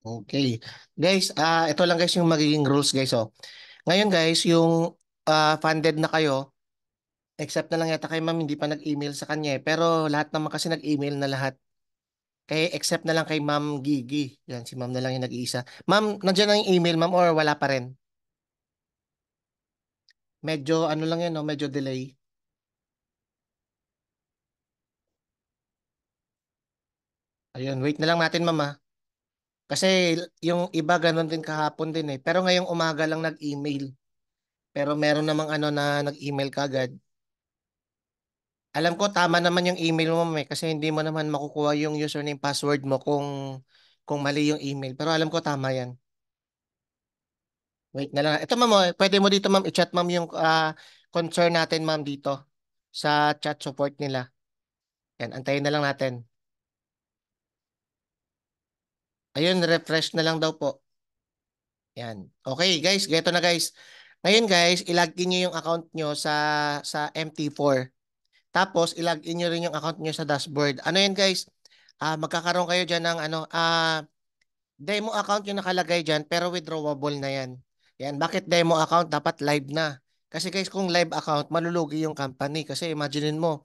Okay. Guys, ito lang guys yung magiging rules guys, oh. Ngayon guys, yung funded na kayo, except na lang yata kay ma'am, hindi pa nag-email sa kanya eh. Pero lahat naman kasi nag-email na lahat. Kaya except na lang kay Ma'am Gigi. Yan, si ma'am na lang yung nag-iisa. Ma'am, nandiyan na yung email ma'am or wala pa rin? Medyo ano lang yan, no? Medyo delay. Ayun, wait na lang natin ma'am ah. Kasi yung iba ganun din kahapon din eh. Pero ngayong umaga lang nag-email. Pero meron namang ano na nag-email kagad. Alam ko tama naman yung email mo, may kasi hindi mo naman makukuha yung username password mo kung mali yung email. Pero alam ko tama yan. Wait na lang. Ito ma'am, oh, pwede mo dito ma'am i-chat ma'am yung concern natin ma'am dito sa chat support nila. Yan, antayin na lang natin. Ayun, refresh na lang daw po. Yan. Okay guys, geto na guys. Ngayon guys, ilagin niyo yung account nyo sa MT4. Tapos ilagin niyo rin yung account nyo sa dashboard. Ano yan guys? Magkakaroon kayo diyan ng ano demo account yung nakalagay dyan, pero withdrawable na yan. Yan. Bakit demo account? Dapat live na. Kasi guys, kung live account, malulugi yung company. Kasi imaginein mo,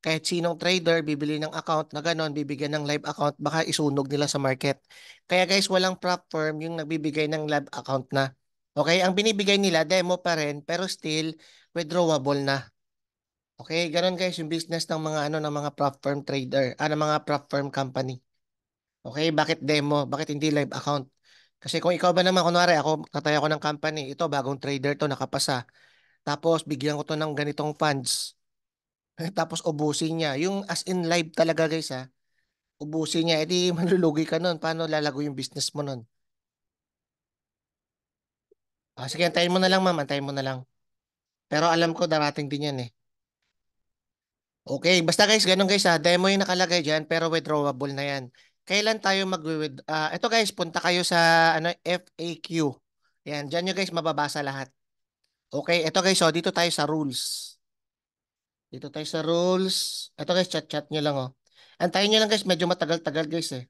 kahit sinong trader, bibili ng account na ganon, bibigyan ng live account, baka isunog nila sa market. Kaya guys, walang prop firm yung nagbibigay ng live account na. Okay, ang binibigay nila, demo pa rin, pero still, withdrawable na. Okay, ganon guys, yung business ng mga ano ng mga prop firm trader, ng mga prop firm company. Okay, bakit demo? Bakit hindi live account? Kasi kung ikaw ba naman, kunwari ako, tataya ko ng company, ito bagong trader to, nakapasa. Tapos bigyan ko to ng ganitong funds. Tapos ubusin niya. Yung as in live talaga guys ha. Ubusin niya, edi malulugi ka nun. Paano lalago yung business mo nun? Sige, antayin mo na lang ma'am, antayin mo na lang. Pero alam ko darating din yan eh. Okay, basta guys, ganun guys ha. Demo yung nakalagay dyan, pero withdrawable na yan. Kailan tayo ito guys, punta kayo sa ano, FAQ. Yan, dyan nyo guys mababasa lahat. Okay, ito guys, dito tayo sa rules. Dito tayo sa rules. Ito guys, chat-chat nyo lang oh. Antayin nyo lang guys, medyo matagal-tagal guys eh.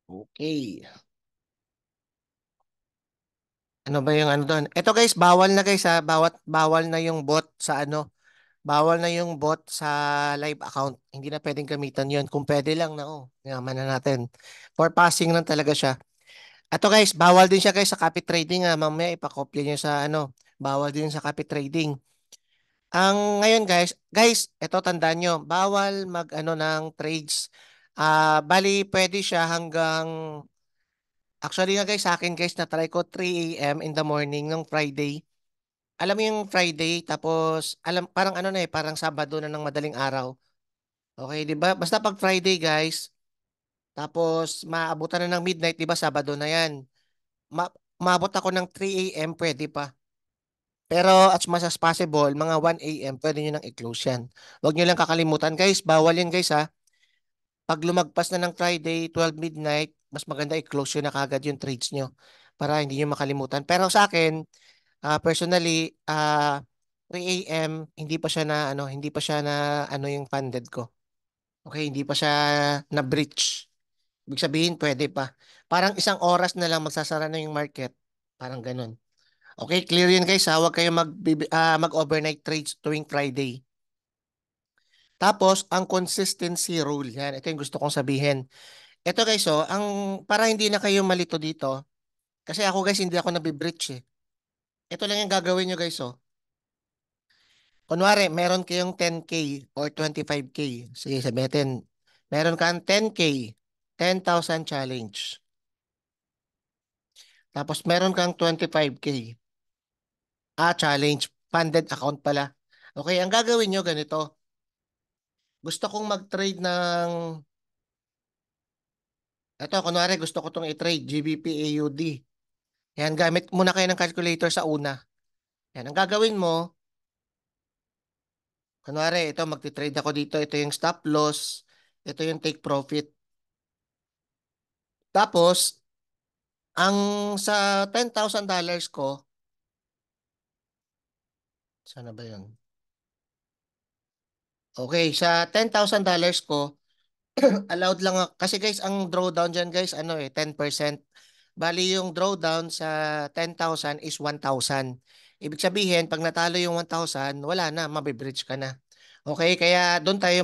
Okay. Ano ba yung ano doon? Ito guys, bawal na guys ha. Bawal na yung bot sa ano. Bawal na yung bot sa live account. Hindi na pwedeng gamitan yun. Kung pwede lang na oh. Yaman na natin. For passing lang talaga siya. Ito guys, bawal din siya guys sa copy trading ha. Mamaya ipakopya nyo sa ano. Bawal din sa copy trading. Ang ngayon guys, ito tandaan nyo, bawal mag ano ng trades. Bali pwede siya hanggang actually nga guys sa akin guys na try ko 3 a.m. in the morning ng Friday. Alam mo yung Friday tapos alam parang ano na parang Sabado na ng madaling araw. Okay, 'di ba? Basta pag Friday guys, tapos maabutan na ng midnight, 'di ba? Sabado na 'yan. Maabot ako ng 3 a.m. pwede pa. Pero as much as possible, mga 1 a.m. pwede nyo nang i-close yan. Huwag nyo lang kakalimutan guys, bawal yan guys ha. Pag lumagpas na ng Friday, 12 midnight, mas maganda i-close nyo na kagad yung trades nyo para hindi nyo makalimutan. Pero sa akin, personally, 3 a.m. hindi pa siya na hindi pa siya na yung funded ko. Okay, hindi pa siya na breach. Ibig sabihin, pwede pa. Parang isang oras na lang magsasara na yung market. Parang ganun. Okay, clear yun guys ha. Huwag kayo mag-overnight trades tuwing Friday. Tapos, ang consistency rule. Yan, ito yung gusto kong sabihin. Ito guys, para hindi na kayo malito dito, kasi ako guys, hindi ako nabibreach eh. Ito lang yung gagawin nyo guys, oh. Kunwari, meron kayong 10K or 25K. Sige, sabihin natin, meron kang 10K, 10,000 challenge. Tapos meron kang 25K. Challenge. Funded account pala. Okay, ang gagawin nyo ganito. Gusto kong mag-trade ng, ito, kunwari gusto ko itong i-trade, GBP AUD. Yan, gamit muna kayo ng calculator sa una. Yan, ang gagawin mo, kunwari, ito, magti-trade ako dito. Ito yung stop loss. Ito yung take profit. Tapos, ang sa $10,000 ko, sana ba yun? Okay, sa $10,000 ko, Allowed lang kasi guys, ang drawdown diyan guys, ano 10%. Bali yung drawdown sa 10,000 is 1,000. Ibig sabihin, pag natalo yung 1,000, wala na, mabibridge ka na. Okay, kaya doon tayo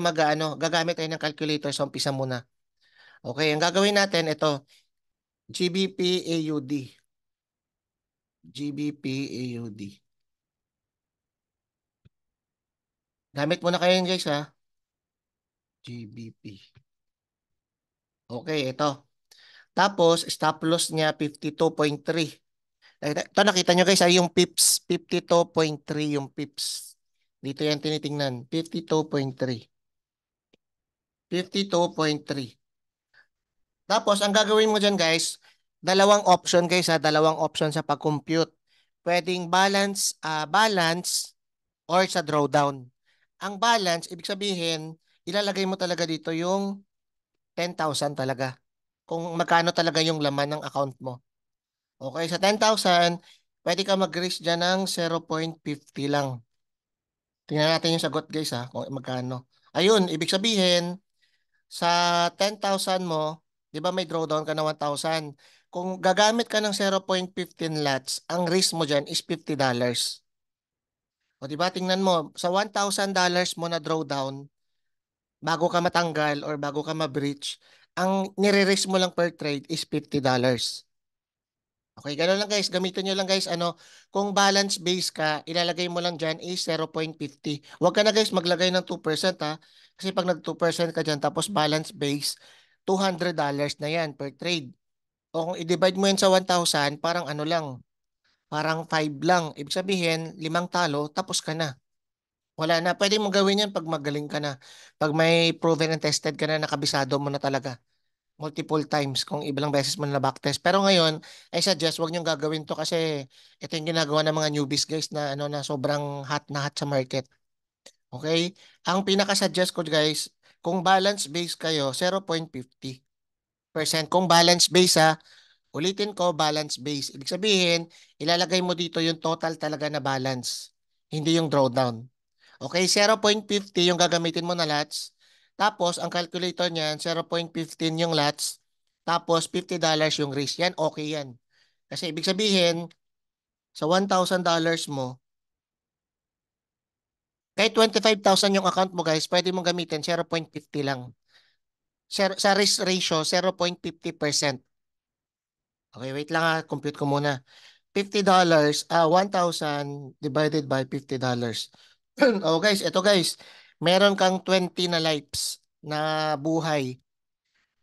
gagamit tayo ng calculator sa umpisa muna. Okay, ang gagawin natin, ito, GBP AUD. GBP AUD. Gamit muna kayo yun guys ha. GBP. Okay, ito. Tapos, stop loss niya 52.3. Ito nakita nyo guys, yung pips, 52.3 yung pips. Dito yan tinitingnan, 52.3. 52.3. Tapos, ang gagawin mo dyan guys, dalawang option guys dalawang option sa pag-compute. Pwedeng balance or sa drawdown. Ang balance, ibig sabihin, ilalagay mo talaga dito yung 10,000 talaga. Kung magkano talaga yung laman ng account mo. Okay, sa 10,000, pwede ka mag-risk dyan ng 0.50 lang. Tingnan natin yung sagot guys kung magkano. Ayun, ibig sabihin, sa 10,000 mo, di ba may drawdown ka na 1,000. Kung gagamit ka ng 0.15 lots, ang risk mo dyan is $50. O di ba, tingnan mo, sa $1,000 mo na drawdown, bago ka matanggal or bago ka ma-breach, ang nire-risk mo lang per trade is $50. Okay, gano'n lang guys. Gamitin nyo lang guys, kung balance base ka, ilalagay mo lang dyan is 0.50. Huwag ka na guys maglagay ng 2% ha. Kasi pag nag 2% ka dyan, tapos balance base, $200 na yan per trade. O kung i-divide mo yan sa 1,000, parang ano lang, parang 5 lang. Ibig sabihin, 5 talo, tapos ka na. Wala na. Pwede mo gawin yan pag magaling ka na. Pag may proven and tested ka na, nakabisado mo na talaga multiple times kung ilang beses mo na backtest. Pero ngayon, I suggest wag niyong gagawin to kasi ito yung ginagawa ng mga newbies guys na na sobrang hot na hot sa market. Okay? Ang pinaka-suggest ko guys, kung balance base kayo, 0.50%. Kung balance base ulitin ko, balance base. Ibig sabihin, ilalagay mo dito yung total talaga na balance, hindi yung drawdown. Okay, 0.50 yung gagamitin mo na lots. Tapos, ang calculator niyan, 0.15 yung lots. Tapos, $50 yung risk. Yan, okay yan. Kasi ibig sabihin, sa $1,000 mo, kahit 25,000 yung account mo guys, pwede mong gamitin 0.50 lang. Sa risk ratio, 0.50%. Okay, wait lang compute ko muna. $50, 1,000 divided by $50. Oh guys, ito guys, meron kang 20 na lives na buhay.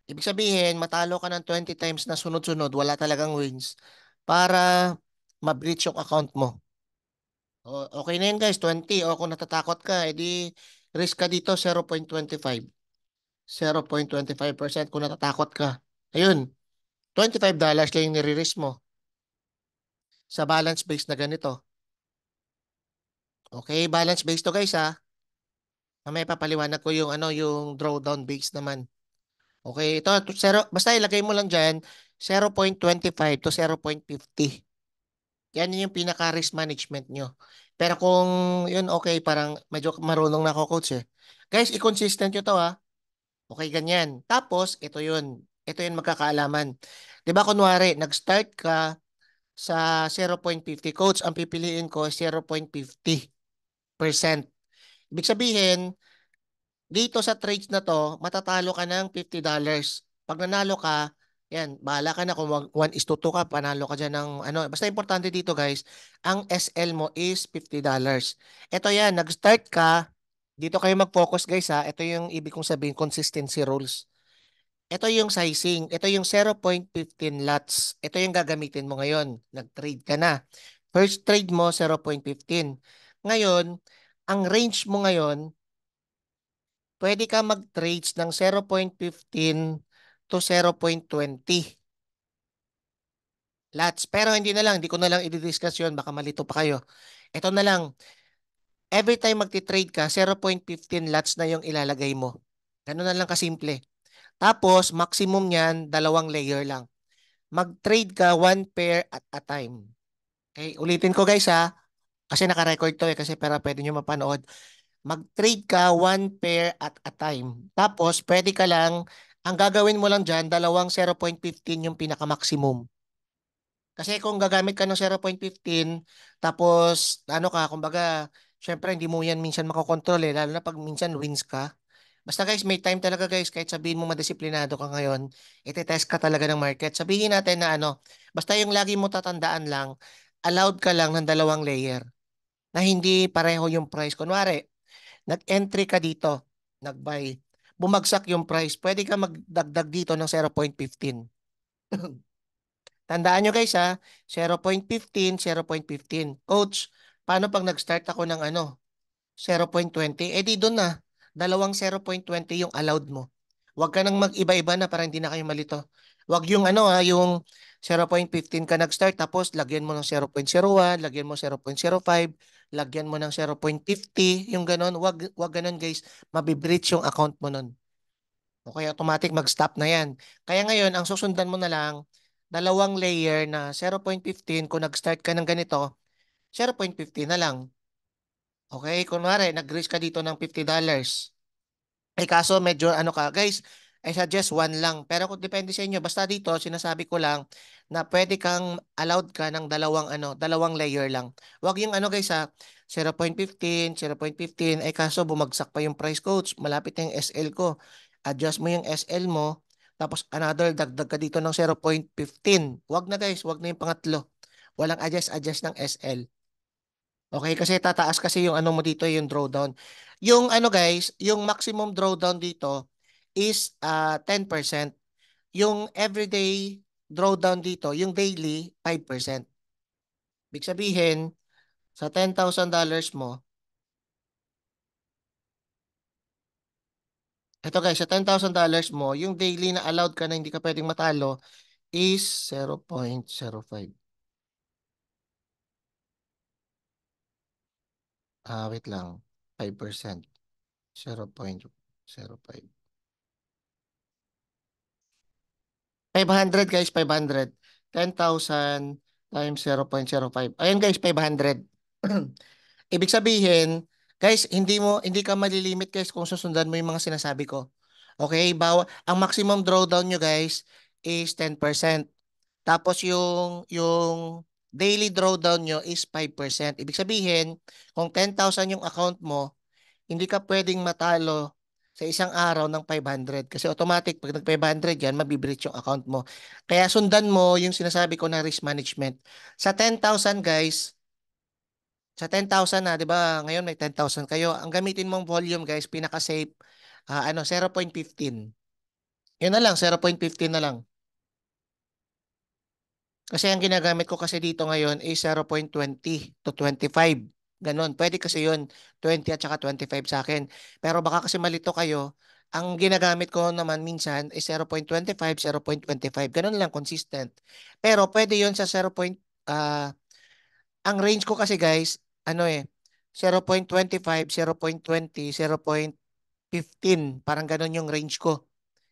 Ibig sabihin, matalo ka ng 20 times na sunod-sunod, wala talagang wins para ma-breach yung account mo. Okay na yun guys, 20. O kung natatakot ka, edi risk ka dito 0.25. 0.25% kung natatakot ka. Ayun, $25 lang yung nire-risk mo sa balance base na ganito. Okay, balance base to guys ha. Mamaya papaliwanag ko yung yung drawdown base naman. Okay, ito basta ilagay mo lang diyan 0.25 to 0.50. Yan yung pinaka risk management nyo. Pero kung yun okay, parang medyo marunong na ako coach eh. Guys, i-consistent nyo to ha. Okay, ganyan. Tapos, ito yun. Ito yun magkakaalaman. 'Di ba kunwari, nag-start ka sa 0.50 coach, ang pipiliin ko 0.50%. Ibig sabihin, dito sa trades na to, matatalo ka ng $50. Pag nanalo ka, yan, bahala ka na kung 1:2 ka, panalo ka dyan ng Basta importante dito guys, ang SL mo is $50. Ito yan, nag-start ka, dito kayo mag-focus guys ito yung ibig kong sabihin, consistency rules. Ito yung sizing, ito yung 0.15 lots. Ito yung gagamitin mo ngayon. Nag-trade ka na. First trade mo, 0.15. Ngayon, ang range mo ngayon, pwede ka mag-trades ng 0.15 to 0.20 lots. Pero hindi ko na lang i-discuss yun. Baka malito pa kayo. Ito na lang. Every time magti-trade ka, 0.15 lots na yung ilalagay mo. Ganun na lang kasimple. Tapos, maximum niyan, 2 layer lang. Mag-trade ka 1 pair at a time. Okay, ulitin ko guys kasi naka-record to kasi para pwede nyo mapanood. Mag-trade ka one pair at a time. Tapos, pwede ka lang, ang gagawin mo lang dyan, dalawang 0.15 yung pinaka-maximum. Kasi kung gagamit ka ng 0.15, tapos ano ka, kumbaga, syempre hindi mo yan minsan makokontrol eh, lalo na pag minsan wins ka. Basta guys, may time talaga guys, kahit sabihin mo madisiplinado ka ngayon, ite-test ka talaga ng market. Sabihin natin na ano, basta yung lagi mo tatandaan lang, allowed ka lang ng dalawang layer na hindi pareho yung price. Kunwari, nag-entry ka dito, nag-buy, bumagsak yung price, pwede ka magdagdag dito ng 0.15. Tandaan nyo guys ha, 0.15, 0.15. Coach, paano pag nag-start ako ng ano, 0.20? Eh di doon na, dalawang 0.20 yung allowed mo. Huwag ka nang mag-iba-iba na para hindi na kayo malito. Huwag yung ano ha, yung 0.15 ka nag-start tapos lagyan mo ng 0.01, lagyan mo 0.05, lagyan mo ng 0.50, yung ganon. Huwag ganon guys, mabibreach yung account mo nun. O kaya automatic mag-stop na yan. Kaya ngayon, ang susundan mo na lang, dalawang layer na 0.15, kung nag-start ka ng ganito, 0.15 na lang. Okay? Kunwari, nag-raise ka dito ng $50. Eh kaso medyo ano ka, guys, I suggest one lang. Pero kung depende sa inyo, basta dito sinasabi ko lang na pwede kang allowed ka ng dalawang ano, dalawang layer lang. Wag yung ano guys ha, 0.15, 0.15, eh kaso bumagsak pa yung price coach, malapit na yung SL ko. Adjust mo yung SL mo, tapos another dagdag ka dito ng 0.15. Wag na guys, wag na yung pangatlo. Walang adjust ng SL. Okay, kasi tataas kasi yung ano mo dito, yung drawdown. Yung ano guys, yung maximum drawdown dito is 10%. Yung everyday drawdown dito, yung daily, 5%. Ibig sabihin, sa $10,000 mo, ito guys, sa $10,000 mo, yung daily na allowed ka na hindi ka pwedeng matalo is 0.05. Wait lang. 5%. 0.05. 500 guys, 500. 10,000 times 0.05. Ayun guys, 500. Ibig sabihin, guys, hindi ka malilimit guys kung susundan mo yung mga sinasabi ko. Okay, ang maximum drawdown nyo guys is 10%. Tapos yung daily drawdown nyo is 5%. Ibig sabihin, kung 10,000 yung account mo, hindi ka pwedeng matalo sa isang araw ng 500 kasi automatic pag nag-500 yan, mabibreach yung account mo. Kaya sundan mo yung sinasabi ko na risk management. Sa 10,000 guys, sa 10,000 na, 'di ba? Ngayon may 10,000 kayo. Ang gamitin mong volume guys, pinaka-safe 0.15. Yun na lang, 0.15 na lang. Kasi ang ginagamit ko kasi dito ngayon is 0.20 to 25. Ganon. Pwede kasi yun. 20 at saka 25 sa akin. Pero baka kasi malito kayo. Ang ginagamit ko naman minsan is 0.25, 0.25. Ganon lang, consistent. Pero pwede yun sa 0. Ang range ko kasi guys, ano 0.25, 0.20, 0.15. Parang ganon yung range ko.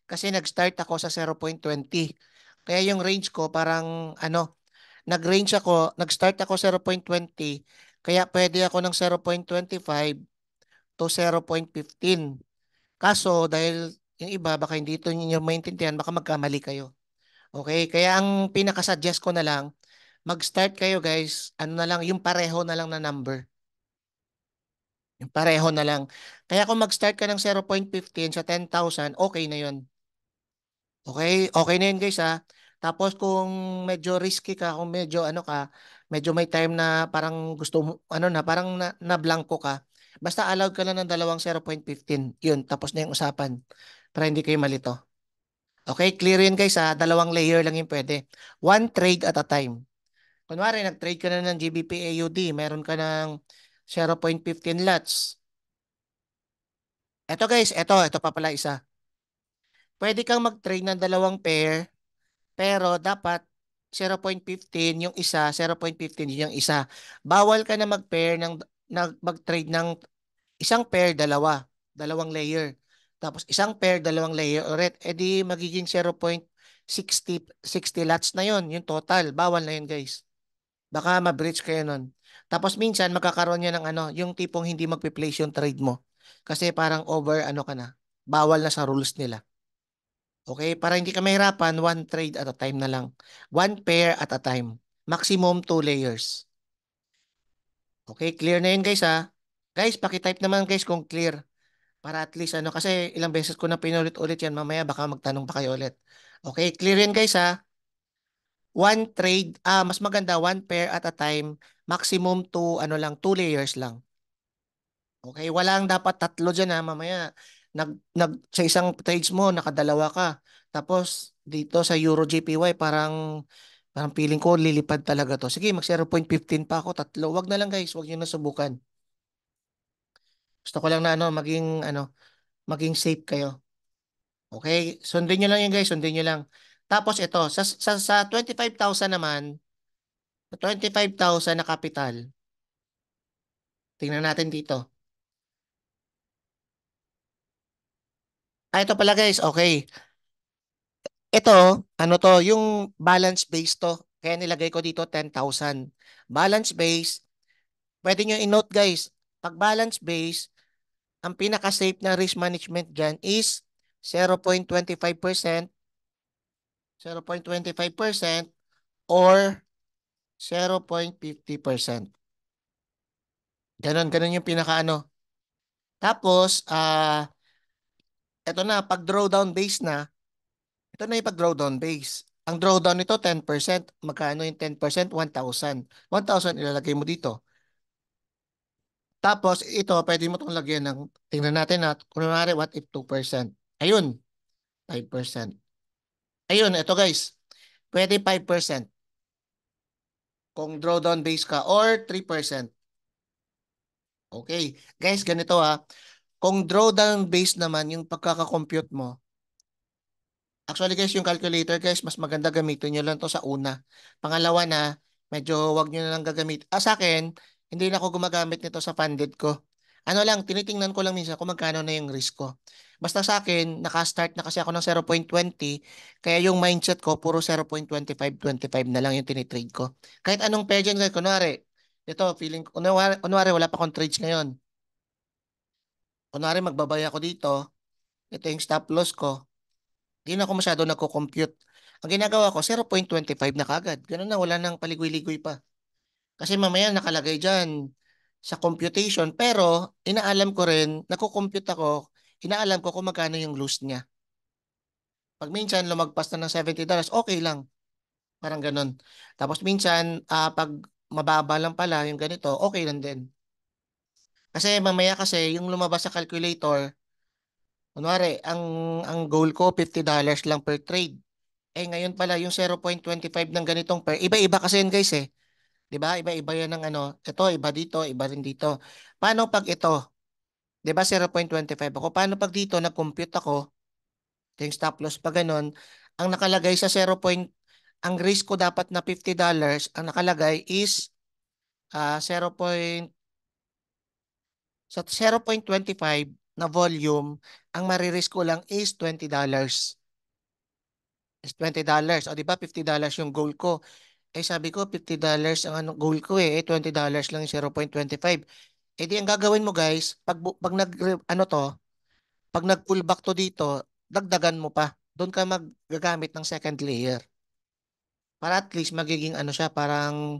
Kasi nag-start ako sa 0.20. Kaya yung range ko parang ano, nag-start ako 0.20, kaya pwede ako ng 0.25 to 0.15. Kaso dahil yung iba baka hindi ito ninyo maintindihan, baka magkamali kayo. Okay? Kaya ang pinaka-suggest ko na lang, mag-start kayo guys, ano na lang, yung pareho na lang na number. Yung pareho na lang. Kaya kung mag-start ka ng 0.15 sa 10,000, okay na yun. Okay, okay na yun guys ha. Tapos kung medyo risky ka, kung medyo ano ka, medyo may time na parang gusto mo, ano na, parang na blanco ka. Basta allowed ka lang ng dalawang 0.15. Yun, tapos na yung usapan. Para hindi kayo malito. Okay, clear yun guys ha. Dalawang layer lang yung pwede. One trade at a time. Kunwari, nag-trade ka na ng GBP AUD, meron ka ng 0.15 lots. Eto guys, ito pa pala isa. Pwede kang mag-trade ng dalawang pair. Pero dapat 0.15 yung isa, 0.15 yung isa. Bawal ka na mag-pair mag-trade ng isang pair, dalawang layer. Tapos isang pair, dalawang layer ulit. E di magiging 0.60 lots na yon, yung total. Bawal na yun, guys. Baka ma-breach kayo nun. Tapos minsan magkakaroon niya ng ano, yung tipong hindi magpe-place yung trade mo. Kasi parang over ano ka na. Bawal na sa rules nila. Okay, para hindi ka mahirapan, one trade at a time na lang. One pair at a time. Maximum two layers. Okay, clear na yun guys ha. Guys, pakitype naman guys kung clear. Para at least ano, kasi ilang beses ko na pinulit-ulit yan. Mamaya baka magtanong pa kayo ulit. Okay, clear yan guys ha. One trade, mas maganda, one pair at a time. Maximum two, ano lang, two layers lang. Okay, walang dapat tatlo dyan ha. Mamaya, sa isang trades mo, nakadalawa ka. Tapos, dito sa Euro JPY, parang feeling ko lilipad talaga to. Sige, mag 0.15 pa ako, tatlo. Wag na lang guys, wag niyo na subukan. Gusto ko lang na maging safe kayo. Okay? Sundin nyo lang yun guys, sundin nyo lang. Tapos ito, sa 25,000 naman, sa 25,000 na capital, tingnan natin dito. Ito pala guys, okay. Ito, ano to, yung balance base to. Kaya nilagay ko dito 10,000. Balance base, pwede nyo i-note guys, pag balance base, ang pinaka-safe na risk management dyan is 0.25%, 0.25% or 0.50%. Ganon yung pinaka-ano. Tapos, ito na, pag drawdown base na, ito na yung pag drawdown base. Ang drawdown nito, 10%. Magkano yung 10%? 1,000. 1,000 ilalagay mo dito. Tapos, ito, pwede mo itong lagyan ng, tingnan natin na, kunwari, what if 2%? Ayun, 5%. Ayun, ito guys, pwede 5% kung drawdown base ka or 3%. Okay. Guys, ganito ha. Kung drawdown base naman yung pagkakakompute mo, actually guys, yung calculator guys, mas maganda gamitin nyo lang to sa una. Pangalawa na, medyo wag nyo na lang gagamit. Sa akin, hindi na ako gumagamit nito sa funded ko. Ano lang, tinitingnan ko lang minsan kung magkano na yung risk ko. Basta sa akin, nakastart na kasi ako ng 0.20, kaya yung mindset ko, puro 0.25, 25 na lang yung tinitrade ko. Kahit anong pair dyan, like, kunwari, ito, feeling ko, kunwari, wala pa akong trades ngayon. Kunwari, magbabay ako dito, ito yung stop loss ko. Hindi na ako masyado nagko-compute. Ang ginagawa ko, 0.25 na kagad. Ganun na, wala nang paligoy-ligoy pa. Kasi mamaya nakalagay dyan sa computation, pero inaalam ko rin, nagko-compute ako, inaalam ko kung magkano yung loss niya. Pag minsan lumagpas na ng $70, okay lang. Parang ganun. Tapos minsan, pag mababa lang pala yung ganito, okay lang din. Kasi mamaya kasi yung lumabas sa calculator, kunwari, ang goal ko $50 lang per trade. Eh ngayon pala yung 0.25 ng ganitong pair, iba-iba kasi yan guys eh. 'Di ba? Iba-iba yan ng ano. Ito iba dito, iba rin dito. Paano pag ito? 'Di ba 0.25 ako? Paano pag dito nag-compute ako, ito yung stop loss pa ganun, ang nakalagay sa 0. Ang risk ko dapat na $50, ang nakalagay is 0. Sa 0.25 na volume, ang maririsk ko lang is $20. Is $20. O di ba $50 yung goal ko? Eh sabi ko $50 ang ano goal ko $20 lang yung 0.25. Eh di ang gagawin mo guys, pag pag nag pull back to dito, dagdagan mo pa. Doon ka maggagamit ng second layer. Para at least magiging ano siya, parang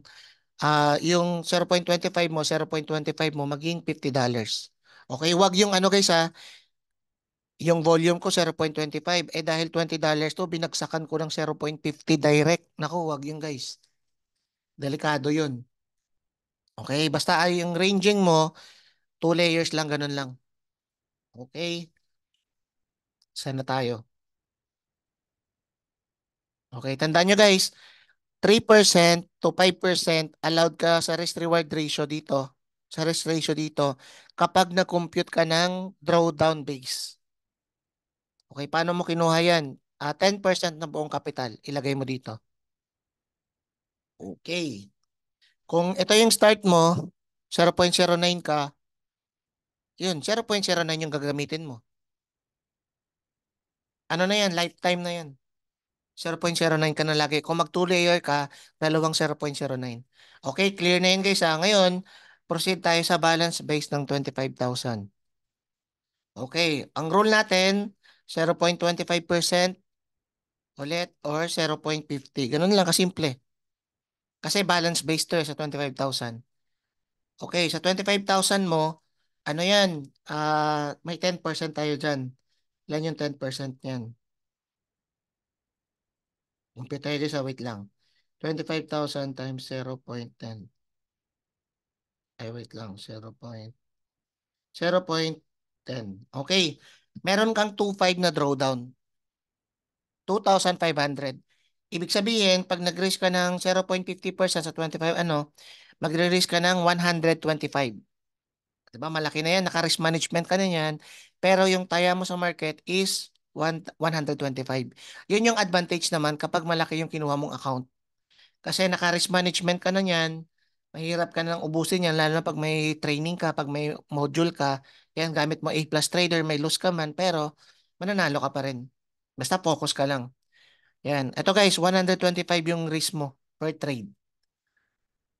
yung 0.25 mo, 0.25 mo maging $50. Okay, wag yung ano guys yung volume ko 0.25. Eh dahil $20 to, binagsakan ko ng 0.50 direct. Naku, wag yun guys. Delikado yun. Okay, basta ay yung ranging mo, two layers lang, ganun lang. Okay, sana tayo. Okay, tandaan nyo guys, 3% to 5% allowed ka sa risk reward ratio dito. Sa risk ratio dito, kapag nag-compute ka ng drawdown base. Okay, paano mo kinuha yan? 10% ng buong kapital, ilagay mo dito. Okay. Kung ito yung start mo, 0.09 ka, yun, 0.09 yung gagamitin mo. Ano na yan? Lifetime na yan. 0.09 ka na lagi. Kung mag 2 layer ka, dalawang 0.09. Okay, clear na yun guys ha. Ngayon, proceed tayo sa balance base ng 25,000. Okay, ang rule natin, 0.25% ulit or 0.50. Ganun lang kasimple. Kasi balance base to sa 25,000. Okay, sa 25,000 mo, ano yan? May 10% tayo dyan. Ilan yung 10% niyan? Umpit tayo dyan sa wait lang. 25,000 times 0.10. Ay, wait lang. 0.10. Okay. Meron kang 2.5 na drawdown. 2,500. Ibig sabihin, pag nag-raise ka ng 0.50% sa 25, magre-raise ka ng 125. Diba? Malaki na yan. Naka-risk management ka na yan. Pero yung taya mo sa market is 125. Yun yung advantage naman kapag malaki yung kinuha mong account. Kasi naka-risk management ka na yan, mahirap ka nang ubusin yan, lalo na pag may training ka, pag may module ka, yan gamit mo A plus trader, may lose ka man, pero mananalo ka pa rin. Basta focus ka lang. Yan. Ito guys, 125 yung risk mo per trade.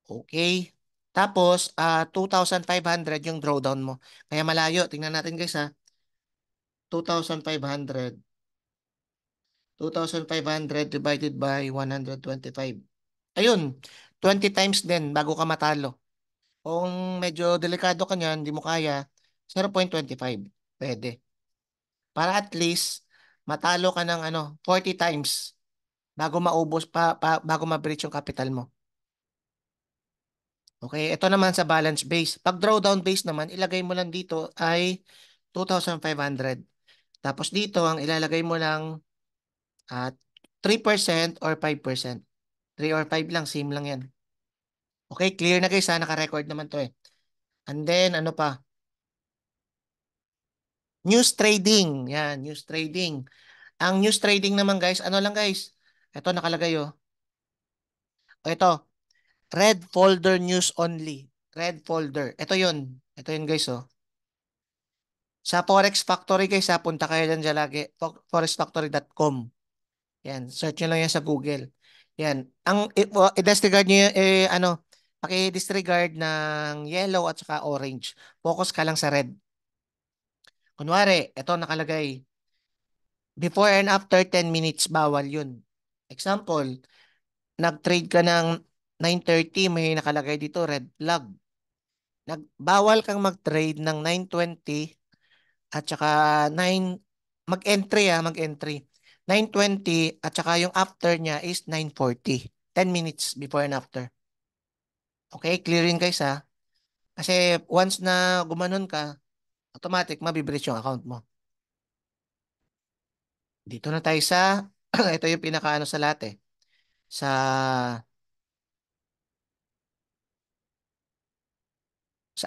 Okay. Tapos, 2,500 yung drawdown mo. Kaya malayo. Tingnan natin guys ha. 2,500. 2,500 divided by 125. Ayun, 20 times din bago ka matalo. Kung medyo delikado ka niyan, hindi mo kaya, 0.25. Pwede. Para at least, matalo ka ng 40 times bago maubos bago ma-breach yung capital mo. Okay, ito naman sa balance base. Pag drawdown base naman, ilagay mo lang dito ay 2,500. Tapos dito, ang ilalagay mo lang at 3% or 5%. 3 or 5 lang, same lang yan. Okay, clear na guys ha, naka-record naman to eh. And then, ano pa? News trading. Yan, news trading. Ang news trading naman guys, ano lang guys? Ito nakalagay oh. O ito, red folder news only. Red folder. Ito yun. Ito yun guys oh. Sa Forex Factory guys ha, punta kayo dyan dyan lagi. Forexfactory.com. Yan, search nyo lang yan sa Google. Yan. I-disregard nyo yung, paki-disregard ng yellow at saka orange. Focus ka lang sa red. Kunwari, ito nakalagay. Before and after 10 minutes, bawal yun. Example, nag-trade ka ng 9:30, may nakalagay dito, red flag. Bawal kang mag-trade ng 9:20 at saka 9, mag-entry. 9:20 at saka yung after niya is 9:40. 10 minutes before and after. Okay, clearing guys ha. Kasi once na gumanon ka, automatic mabibreach yung account mo. Dito na tayo sa, ito yung pinakaano sa lahat eh. Sa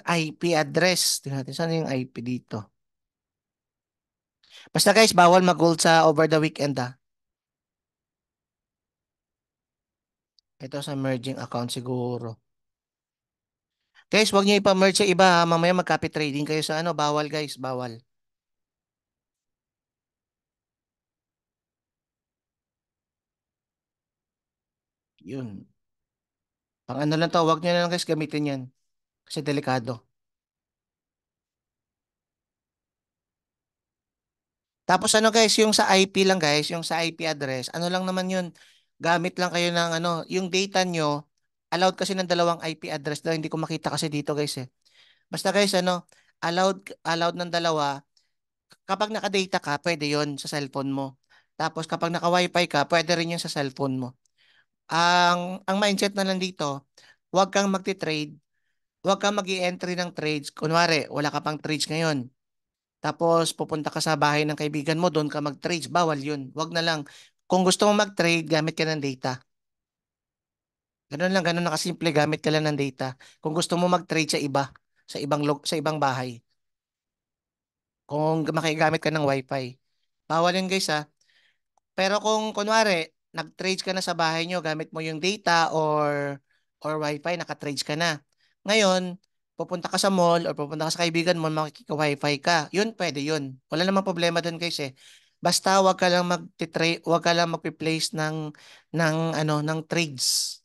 IP address. Tingnan natin saan yung IP dito. Basta guys, bawal mag-hold sa over the weekend ah. Ito sa merging account siguro. Guys, wag niyo ipa-merge sa iba ha. Mamaya mag-copy trading kayo sa bawal guys, bawal. Yun. Pang ano lang to, wag niyo na lang guys gamitin yan. Kasi delikado. Tapos guys, yung sa IP lang guys, yung sa IP address, ano lang naman yun. Gamit lang kayo ng yung data nyo, allowed kasi ng dalawang IP address na hindi ko makita kasi dito guys eh. Basta guys, allowed ng dalawa. Kapag naka-data ka, pwede yon sa cellphone mo. Tapos kapag naka-wifi ka, pwede rin yun sa cellphone mo. Ang mindset na lang dito, huwag kang magti-trade, huwag kang mag-i-entry ng trades. Kunwari, wala ka pang trades ngayon. Tapos pupunta ka sa bahay ng kaibigan mo, doon ka mag-trades. Bawal yun. Huwag na lang. Kung gusto mo mag-trade, gamit ka ng data. Ganun lang, ganun na kasimple, gamit ka lang ng data. Kung gusto mo mag-trade sa iba, sa ibang bahay. Kung makigamit ka ng wifi. Bawal yun guys ha. Pero kung kunwari, nag-trades ka na sa bahay nyo, gamit mo yung data or wifi, naka-trades ka na. Ngayon, pupunta ka sa mall or pupunta ka sa kaibigan mo, makikika-wifi ka. Yun, pwede yun. Wala namang problema doon guys eh. Basta wag ka lang magpi-place ng trades.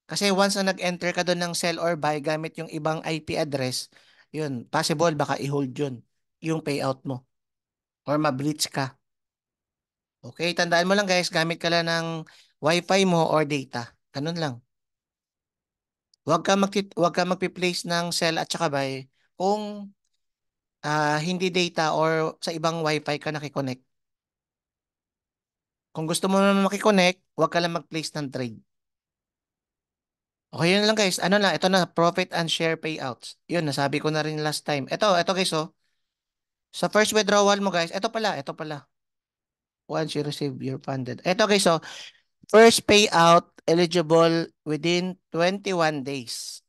Kasi once na nag-enter ka doon ng sell or buy gamit yung ibang IP address, yun, possible baka i-hold yun, yung payout mo or ma-breach ka. Okay, tandaan mo lang guys, gamit ka lang ng wifi mo or data. Ganun lang. Wag ka magpi-place ng sell at saka buy kung hindi data or sa ibang wifi ka nakikonnect. Kung gusto mo naman makikonnect, wag ka lang mag-place ng trade. Okay, yun lang guys. Ano na, ito na, profit and share payouts. Yun, nasabi ko na rin last time. Ito guys, oh. Sa first withdrawal mo guys, ito pala. Once you receive your funded. Ito guys, so first payout eligible within 21 days.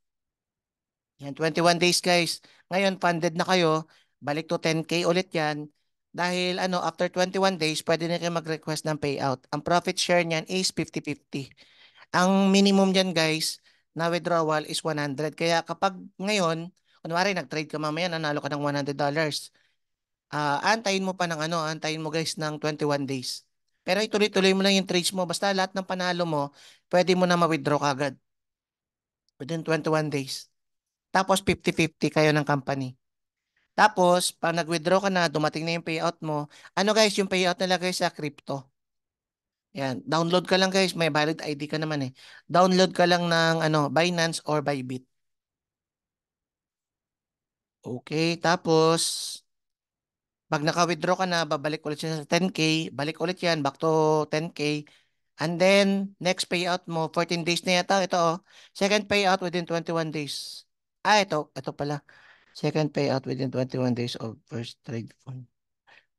Yan, 21 days guys. Ngayon, funded na kayo, balik to 10K ulit yan. Dahil after 21 days, pwede na kayo mag-request ng payout. Ang profit share niyan is 50-50. Ang minimum diyan guys, na withdrawal is 100. Kaya kapag ngayon, kunwari nag-trade ka mamaya, nanalo ka ng $100. Antayin mo pa antayin mo guys ng 21 days. Pero ituloy-tuloy mo lang yung trades mo. Basta lahat ng panalo mo, pwede mo na ma-withdraw kagad within 21 days. Tapos 50-50 kayo ng company. Tapos, pag nag-withdraw ka na, dumating na yung payout mo. Ano guys, yung payout nila guys sa crypto. Yan, download ka lang guys, may valid ID ka naman eh. Download ka lang ng Binance or Bybit. Okay, tapos pag naka-withdraw ka na, babalik ulit siya sa 10K, balik ulit yan, back to 10K. And then, next payout mo, 14 days na yata. Ito, oh. Second payout within 21 days. Ito pala. Second payout within 21 days of first trade fund.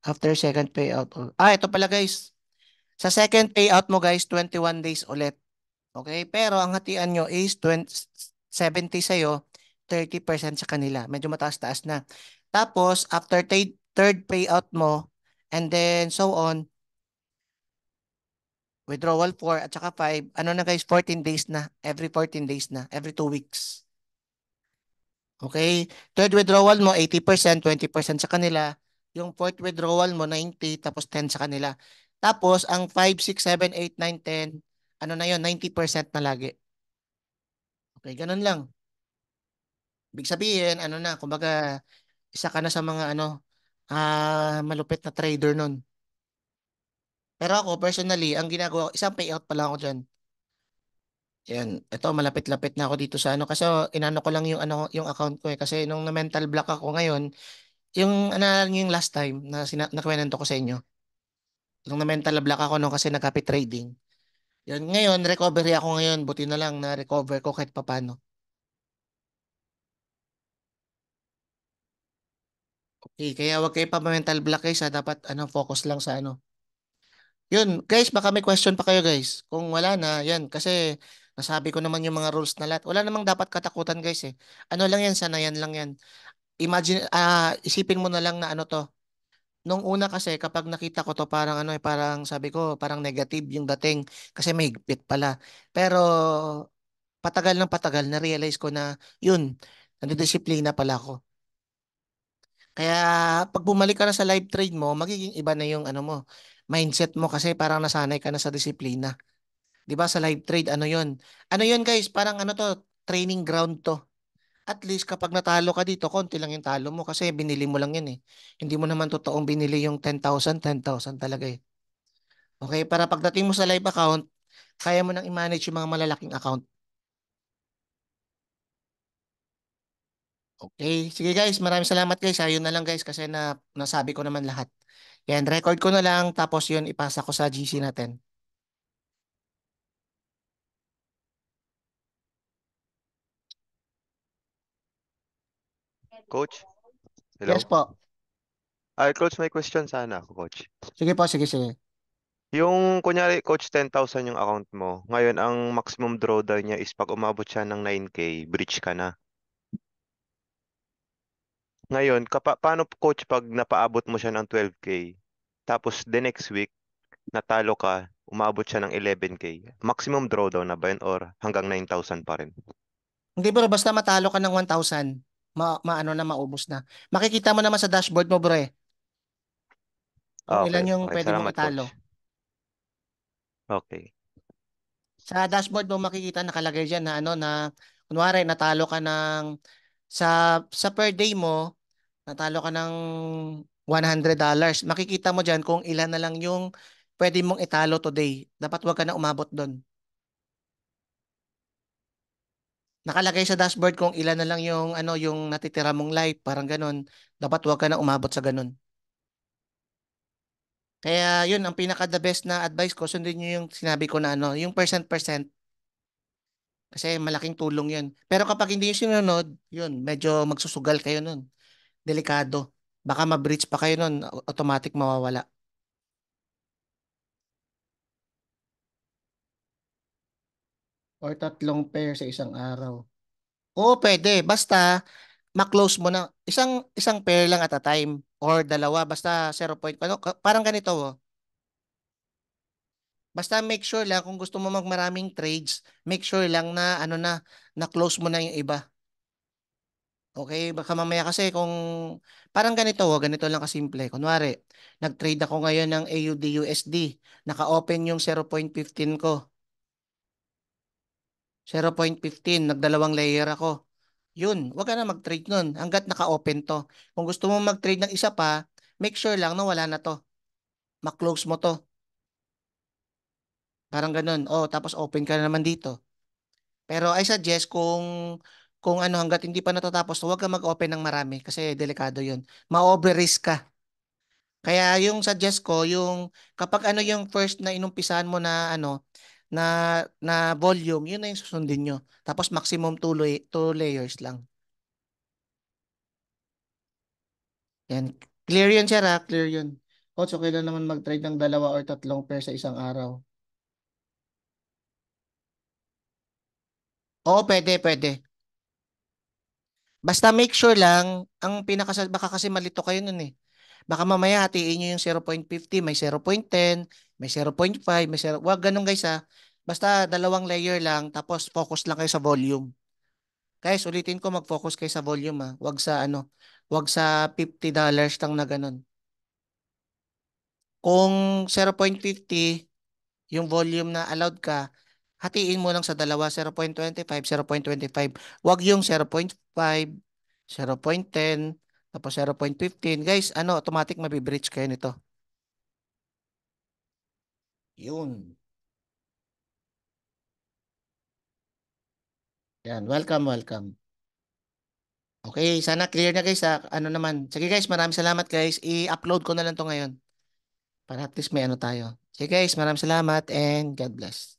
After second payout. Ito pala guys. Sa second payout mo guys, 21 days ulit. Okay? Pero ang hatian nyo is 20, 70 sa'yo, 30% sa kanila. Medyo mataas-taas na. Tapos, after third payout mo, and then so on, withdrawal 4 at saka 5, ano na guys, 14 days na. Every 14 days na. Every 2 weeks. Okay? Third withdrawal mo, 80%, 20% sa kanila. Yung fourth withdrawal mo, 90, tapos 10 sa kanila. Tapos, ang 5, 6, 7, 8, 9, 10, ano na yun, 90% na lagi. Okay, ganun lang. Ibig sabihin, kumbaga, isa ka na sa mga malupit na trader nun. Pero ako, personally, ang ginagawa ko, isang payout pa lang ako dyan. Yan, ito malapit-lapit na ako dito sa kasi inano ko lang yung account ko eh kasi nung na mental block ako ngayon, yung last time na nakwento ko sa inyo. Nung na mental block ako nung kasi nag-copy trading. Yan, ngayon recovery ako ngayon, buti na lang na recover ko kahit papano. Okay, kaya wag kayo pa mental block guys, dapat focus lang sa Yun, guys, baka may question pa kayo, guys. Kung wala na, yan. Kasi nasabi ko naman yung mga rules na lahat. Wala namang dapat katakutan, guys, eh. Ano lang yan, sanayan lang yan. Isipin mo na lang na to. Nung una kasi, kapag nakita ko to, parang parang sabi ko, parang negative yung dating. Kasi may higpit pala. Pero, patagal ng patagal, na-realize ko na, yun, nandidisiplina pala ako. Kaya, pag bumalik ka na sa live trade mo, magiging iba na yung mindset mo kasi parang nasanay ka na sa disiplina. 'Di ba sa live trade ano 'yon? Ano 'yon guys, parang to, training ground to. At least kapag natalo ka dito, konti lang yung talo mo kasi binili mo lang 'yan eh. Hindi mo naman totoong binili yung 10,000, 10,000 talaga eh. Okay, para pagdating mo sa live account, kaya mo nang i-manage yung mga malalaking account. Okay, sige guys, maraming salamat guys. Ayun na lang guys kasi nasabi ko naman lahat. Yan, record ko na lang tapos yun ipasa ko sa GC natin. Coach, Yes hello? po. Coach, may question sana ako, Coach. Sige po, sige, sige. Yung, kunyari, Coach, 10,000 yung account mo. Ngayon, ang maximum drawdown niya is pag umabot siya ng 9K, breach ka na. Ngayon, paano, Coach, pag napaabot mo siya ng 12K, tapos the next week, natalo ka, umabot siya ng 11K. Maximum drawdown na ba yun or hanggang 9,000 pa rin? Hindi bro, basta matalo ka ng 1,000, maano na maubos na. Makikita mo naman sa dashboard mo bro eh. Kung Okay, ilan yung okay. pwede mong Salamat, italo. coach. Okay. Sa dashboard mo makikita nakalagay diyan na ano na kunwari natalo ka ng sa sa per day mo, natalo ka ng $100. Makikita mo diyan kung ilan na lang yung pwede mong italo today. Dapat wag ka na umabot doon. Nakalagay sa dashboard kung ilan na lang yung ano yung natitira mong life, parang ganun. Dapat wag ka na umabot sa ganun. Kaya yun ang pinaka the best na advice ko, sundin niyo yung sinabi ko na ano, yung percent kasi malaking tulong yun. Pero kapag hindi yung sinunod, yun, medyo magsusugal kayo nun. Delikado. Baka ma-breach pa kayo nun, automatic mawawala. Or tatlong pair sa isang araw. Oo, pwede. Basta ma-close mo na. Isang isang pair lang at a time. Or dalawa, basta 0. Ano, parang ganito. Oh. Basta make sure lang kung gusto mo magmaraming trades, make sure lang na ano na close mo na yung iba. Okay, baka mamaya kasi kung parang ganito, ganito lang kasimple. Kunwari, nag-trade ako ngayon ng AUD USD. Naka-open yung 0.15 ko. 0.15, nagdalawang layer ako. Yun, wag ka na mag-trade nun hanggat naka-open to. Kung gusto mo mag-trade ng isa pa, make sure lang na wala na to. Ma-close mo to. Parang ganun. Oh, tapos open ka na naman dito. Pero I suggest kung ano hanggat hindi pa natatapos, huwag ka mag-open ng marami kasi delikado 'yun. Ma-over-risk ka. Kaya yung suggest ko, yung kapag ano yung first na inumpisahan mo na ano na volume, yun na yung susundin nyo. Tapos maximum two layers lang. Yan. Clear yun, sir, ha? Clear yun. Coach, okay lang naman mag-trade ng dalawa or tatlong pair sa isang araw. Oo, pwede, pwede. Basta make sure lang, baka kasi malito kayo nun eh. Baka mamaya hatiin nyo yung 0.50, may 0.10, may 0.5, may 0. Wag ganun guys ha. Basta dalawang layer lang, tapos focus lang kayo sa volume. Guys, ulitin ko mag-focus kayo sa volume ha. Wag sa ano, wag sa $50 lang na ganun. Kung 0.50, yung volume na allowed ka, hatiin mo lang sa dalawa, 0.25, 0.25. Wag yung 0.5, 0.10, tapos 0.15. Guys, ano, automatic mabibreach kayo nito. Yun. Yan, welcome, welcome. Okay, sana clear na guys. Ano naman. Sige guys, maraming salamat guys. I-upload ko na lang to ngayon para at least may ano tayo. Sige guys, maraming salamat and God bless.